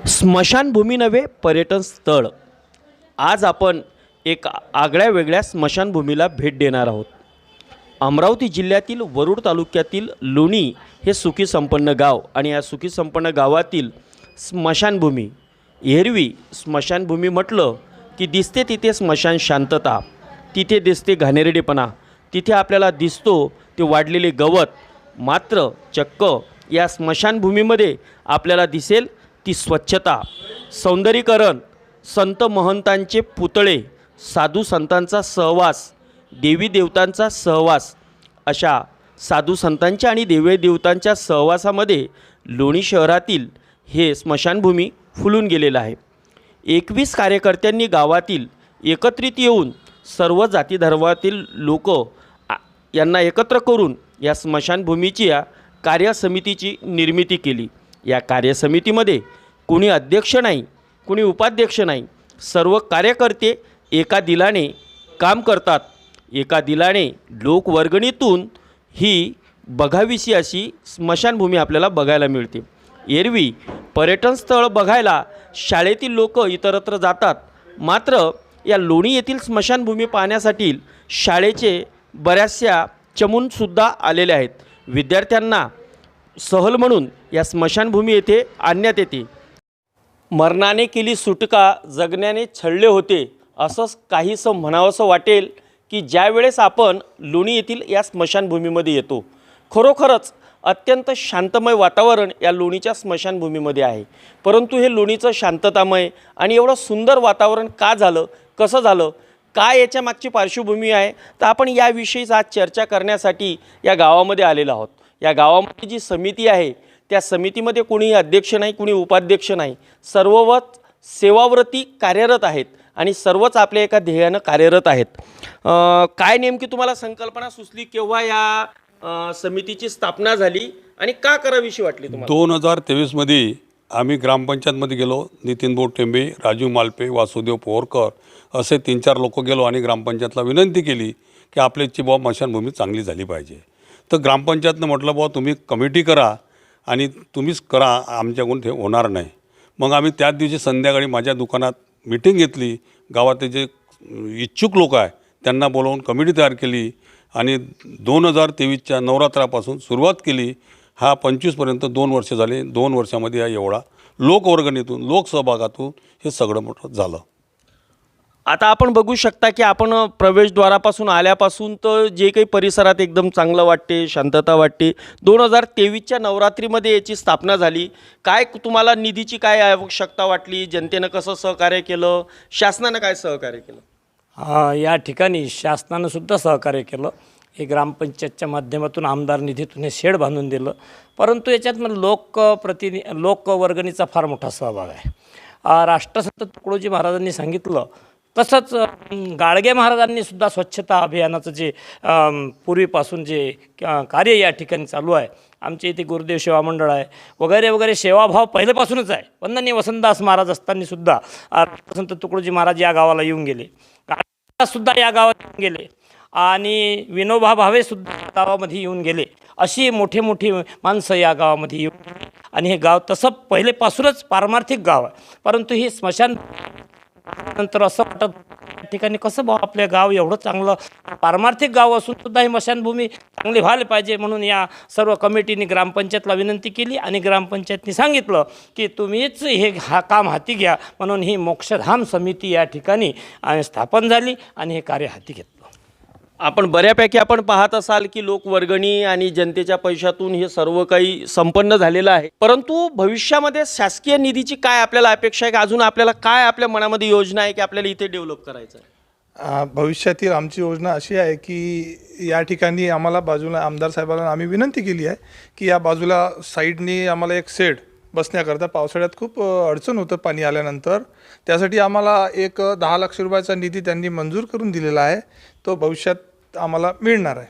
स्मशानभूमी नव्हे पर्यटन स्थळ. आज आपण एक आगळ्या वेगळ्या स्मशानभूमीला भेट देणार आहोत. अमरावती जिल्ह्यातील वरुड तालुक्यातील लोणी हे सुखी संपन्न गाव आणि या सुखी संपन्न गावातील स्मशानभूमी. एरवी स्मशानभूमी म्हटलं की दिसते तिथे स्मशान शांतता, तिथे दिसते घाणेरडेपणा, तिथे आपल्याला दिसतो ते वाढलेले गवत. मात्र चक्क या स्मशानभूमीमध्ये आपल्याला दिसेल ती स्वच्छता, सौंदर्यीकरण, संत महंतांचे पुतळे, साधू संतांचा सहवास, देवी देवतांचा सहवास. अशा साधू संतांच्या आणि देवी देवतांच्या सहवासामध्ये लोणी शहरातील हे स्मशानभूमी फुलून गेलेलं आहे. 21 कार्यकर्त्यांनी गावातील एकत्रित येऊन सर्व जाती धर्मातील लोक यांना एकत्र करून या स्मशानभूमीची या कार्यसमितीची निर्मिती केली. या कार्यसमितीमध्ये कोणी अध्यक्ष नाही, कोणी उपाध्यक्ष नाही, सर्व कार्यकर्ते एका दिलाने काम करतात. एका दिलाने लोकवर्गणीतून ही बघावीशी अशी स्मशानभूमी आपल्याला बघायला मिळते. एरवी पर्यटन स्थळ बघायला शाळेतील लोक इतरत्र जातात, मात्र या लोणी येथील स्मशानभूमी पाहण्यासाठी शाळेचे बऱ्याचशा चमूनसुद्धा आलेले आहेत. विद्यार्थ्यांना सहल म्हणून या स्मशानभूमी येथे आणण्यात येते. मरणाने केली सुटका, जगण्याने छळले होते, असंच काहीसं म्हणावंसं वाटेल की ज्या वेळेस आपण लोणी येथील या स्मशानभूमीमध्ये येतो. खरोखरच अत्यंत शांतमय वातावरण या लोणीच्या स्मशानभूमीमध्ये आहे. परंतु हे लोणीचं शांततामय आणि एवढं सुंदर वातावरण का झालं, कसं झालं, काय याच्या मागची पार्श्वभूमी आहे, तर आपण याविषयीच आज चर्चा करण्यासाठी या गावामध्ये आलेलो आहोत. या गावामध्ये जी समिती आहे त्या समितीमध्ये कोणीही अध्यक्ष नाही, कोणी उपाध्यक्ष नाही, सर्वच सेवाव्रती कार्यरत आहेत आणि सर्वच आपल्या एका ध्येयानं कार्यरत आहेत. काय नेमकी तुम्हाला संकल्पना सुचली, केव्हा या समितीची स्थापना झाली आणि का करावीशी वाटली तुम्हाला? 2023मध्ये आम्ही ग्रामपंचायतमध्ये गेलो. नितीन भाऊ टेंबे, राजू मालपे, वासुदेव पोहरकर असे 3-4 लोक गेलो आणि ग्रामपंचायतला विनंती केली की आपल्याची बुवा स्मशानभूमी चांगली झाली पाहिजे. तर ग्रामपंचायतनं म्हटलं बुवा तुम्ही कमिटी करा आणि तुम्हीच करा, आमच्याकडून ते होणार नाही. मग आम्ही त्याच दिवशी संध्याकाळी माझ्या दुकानात मीटिंग घेतली. गावातले जे इच्छुक लोक आहे त्यांना बोलवून कमिटी तयार केली आणि 2023च्या नवरात्रापासून सुरुवात केली. हा 25पर्यंत 2 वर्ष झाले. 2 वर्षामध्ये हा एवढा लोकवर्गणीतून, लोकसहभागातून हे सगळं मोठं झालं. आता आपण बघू शकता की आपण प्रवेशद्वारापासून आल्यापासून तर जे काही परिसरात एकदम चांगलं वाटते, शांतता वाटते. 2023च्या नवरात्रीमध्ये याची स्थापना झाली. काय तुम्हाला निधीची काय आवश्यकता वाटली, जनतेनं कसं सहकार्य केलं, शासनानं काय सहकार्य केलं? या ठिकाणी शासनानं सुद्धा सहकार्य केलं. हे ग्रामपंचायतच्या माध्यमातून आमदार निधीतून हे शेड बांधून दिलं. परंतु याच्यात मग लोकवर्गणीचा फार मोठा सहभाग आहे. राष्ट्रसंत तुकडोजी महाराजांनी सांगितलं तसंच गाडगे महाराजांनी सुद्धा स्वच्छता अभियानाचं जे पूर्वीपासून जे कार्य या ठिकाणी चालू आहे, आमच्या इथे गुरुदेव सेवा मंडळ आहे वगैरे वगैरे, सेवाभाव पहिल्यापासूनच आहे. वंदनीय वसंतदास महाराज असताना सुद्धा राष्ट्रसंत तुकडोजी महाराज या गावाला येऊन गेले, सुद्धा या गावात येऊन गेले आणि विनोबा भावे सुद्धा गावामध्ये येऊन गेले. अशी मोठे मोठी माणसं या गावामध्ये येऊन गेली आणि हे गाव तसं पहिलेपासूनच पारमार्थिक गाव आहे. परंतु हे स्मशान नंतर असं वाटत ठिकाणी कसं भाऊ आपले गाव एवढं चांगलं पारमार्थिक गाव असून सुद्धा ही स्मशानभूमी चांगली व्हायला पाहिजे. म्हणून या सर्व कमिटीने ग्रामपंचायतला विनंती केली आणि ग्रामपंचायतने सांगितलं की तुम्हीच हे काम हाती घ्या. म्हणून ही मोक्षधाम समिती या ठिकाणी स्थापन झाली आणि हे कार्य हाती घेतलं. आपण बऱ्यापैकी आपण पाहत असाल की लोकवर्गणी आणि जनतेच्या पैशातून हे सर्व काही संपन्न झालेलं आहे. परंतु भविष्यामध्ये शासकीय निधीची काय आपल्याला अपेक्षा आहे, की अजून आपल्याला काय आपल्या मनामध्ये योजना आहे की आपल्याला इथे डेव्हलप करायचं आहे? भविष्यातील आमची योजना अशी आहे की या ठिकाणी आम्हाला बाजूला आमदार साहेबांना आम्ही विनंती केली आहे की या बाजूला साईडनी आम्हाला एक शेड बसण्याकरता, पावसाळ्यात खूप अडचण होतं पाणी आल्यानंतर, त्यासाठी आम्हाला एक 10 लाख रुपयाचा निधी त्यांनी मंजूर करून दिलेला आहे. तो भविष्यात आम्हाला मिळणार आहे.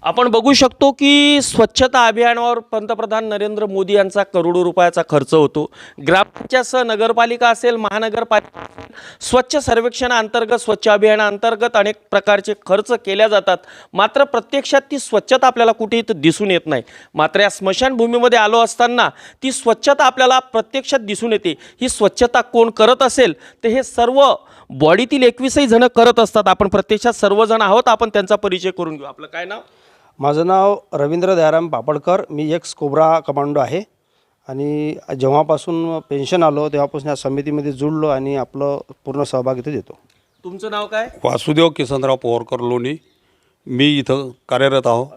आपण बघू शकतो की स्वच्छता अभियानावर पंतप्रधान नरेंद्र मोदी यांचा करोडो रुपयाचा खर्च होतो. ग्रामपंचायतसह नगरपालिका असेल, महानगरपालिका असेल, स्वच्छ सर्वेक्षणाअंतर्गत, स्वच्छ अभियानाअंतर्गत अनेक प्रकारचे खर्च केल्या जातात. मात्र प्रत्यक्षात ती स्वच्छता आपल्याला कुठेही दिसून येत नाही. मात्र या स्मशानभूमीमध्ये आलो असताना ती स्वच्छता आपल्याला प्रत्यक्षात दिसून येते. ही स्वच्छता कोण करत असेल तर हे सर्व बॉडीतील 21 जण करत असतात. आपण प्रत्यक्षात सर्वजण आहोत. आपण त्यांचा परिचय करून घेऊ. आपलं काय नाव? माझं नाव रवींद्र दयाराम पापडकर. मी एक्स कोब्रा कमांडो आहे आणि जेव्हापासून पेन्शन आलो तेव्हापासून या समितीमध्ये जुळलो आणि आपलं पूर्ण सहभाग इथे देतो. तुमचं नाव काय? वासुदेव किसनराव पोहरकर लोणी. मी इथं कार्यरत आहो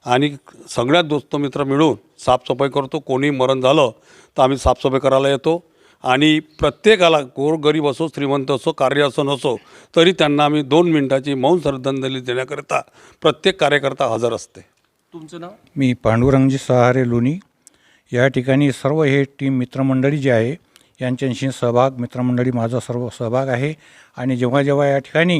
आणि सगळ्यात दोस्त मित्र मिळून साफसफाई करतो. कोणी मरण झालं तर आम्ही साफसफाई करायला येतो आणि प्रत्येकाला गोरगरीब असो, श्रीमंत असो, कार्य असो नसो तरी त्यांना आम्ही 2 मिनिटाची मौन श्रद्धांजली देण्याकरिता प्रत्येक कार्यकर्ता हजर असते. तुमचं नाव? मी पांडुरंगजी सहारे लोणी. या ठिकाणी सर्व हे टीम मित्रमंडळी जे आहे यांच्याशी मित्रमंडळी माझा सर्व सहभाग आहे आणि जेव्हा जेव्हा या ठिकाणी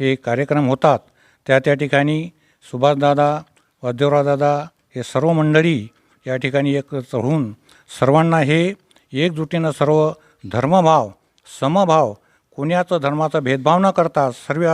हे कार्यक्रम होतात त्या ठिकाणी सुभाषदादा, वाद्यवरावदादा हे सर्व मंडळी या ठिकाणी एक चढून सर्वांना हे एकजुटीनं सर्व धर्मभाव, समभाव, कोण्याचं धर्माचा भेदभाव न करता सर्व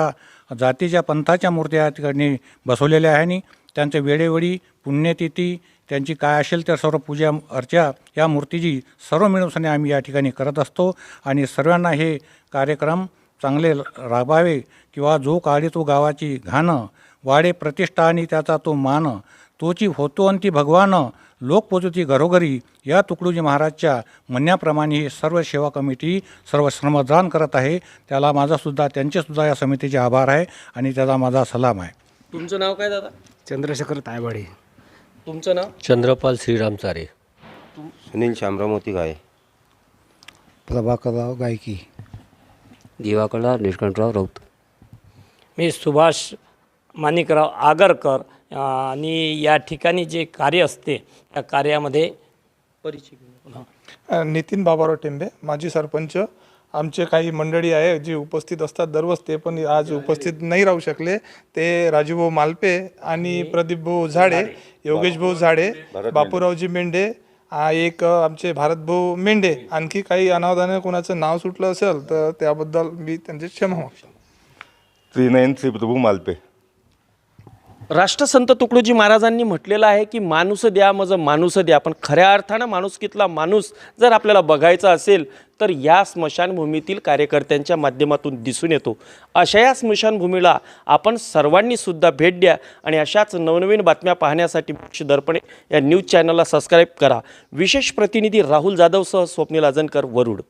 जातीच्या पंथाच्या मूर्त्या या ठिकाणी बसवलेल्या आहे आणि त्यांच्या वेळोवेळी पुण्यतिथी त्यांची काय असेल त्या सर्व पूजा अर्चा या मूर्तीची सर्व मिळवून आम्ही या ठिकाणी करत असतो आणि सर्वांना हे कार्यक्रम चांगले राबावे किंवा जो काढे तो गावाची घाणं वाडे प्रतिष्ठा आणि त्याचा तो मान तोची होतो आणि ती भगवान लोक पोचवती घरोघरी या तुकडोजी महाराजच्या म्हणण्याप्रमाणे ही सर्व सेवा कमिटी सर्व श्रमदान करत आहे. त्याला माझासुद्धा त्यांचेसुद्धा या समितीचे आभार आहे आणि त्याचा माझा सलाम आहे. तुमचं नाव काय दादा? चंद्रशेखर तायवाडे. तुमचं नाव? चंद्रपाल श्रीराम चारे. सुनील शामराव मोतीगाय. प्रभाकरराव गायकी. दिवाकरराव निष्कांतराव राऊत. मी सुभाष माणिकराव आगरकर. आणि या ठिकाणी जे कार्य असते त्या कार्यामध्ये परिचय घेऊ. नितीन बाबाराव टेंबे, माजी सरपंच. आमचे काही मंडळी आहे जी उपस्थित असतात दररोज, ते पण आज उपस्थित नाही राहू शकले. ते राजूभाऊ मालपे आणि प्रदीपभाऊ झाडे, योगेशभाऊ झाडे, बापूरावजी मेंढे, एक आमचे भारतभाऊ मेंढे. आणखी काही अनावधाने कोणाचं नाव सुटलं असेल तर त्याबद्दल मी त्यांचे क्षमा मागतो. त्रिनयन श्रीप्रभू मालपे. राष्ट्रसंत तुकडोजी महाराजांनी म्हटलेलं आहे की माणूस द्या मज माणूस द्या. पण खऱ्या अर्थानं माणुसकीतला माणूस जर आपल्याला बघायचा असेल तर या स्मशानभूमीतील कार्यकर्त्यांच्या माध्यमातून दिसून येतो. अशा या स्मशानभूमीला आपण सर्वांनी सुद्धा भेट द्या आणि अशाच नवनवीन बातम्या पाहण्यासाठी मोक्ष दर्पण या न्यूज चॅनलला सबस्क्राईब करा. विशेष प्रतिनिधी राहुल जाधवसह स्वप्नील अजनकर, वरुड.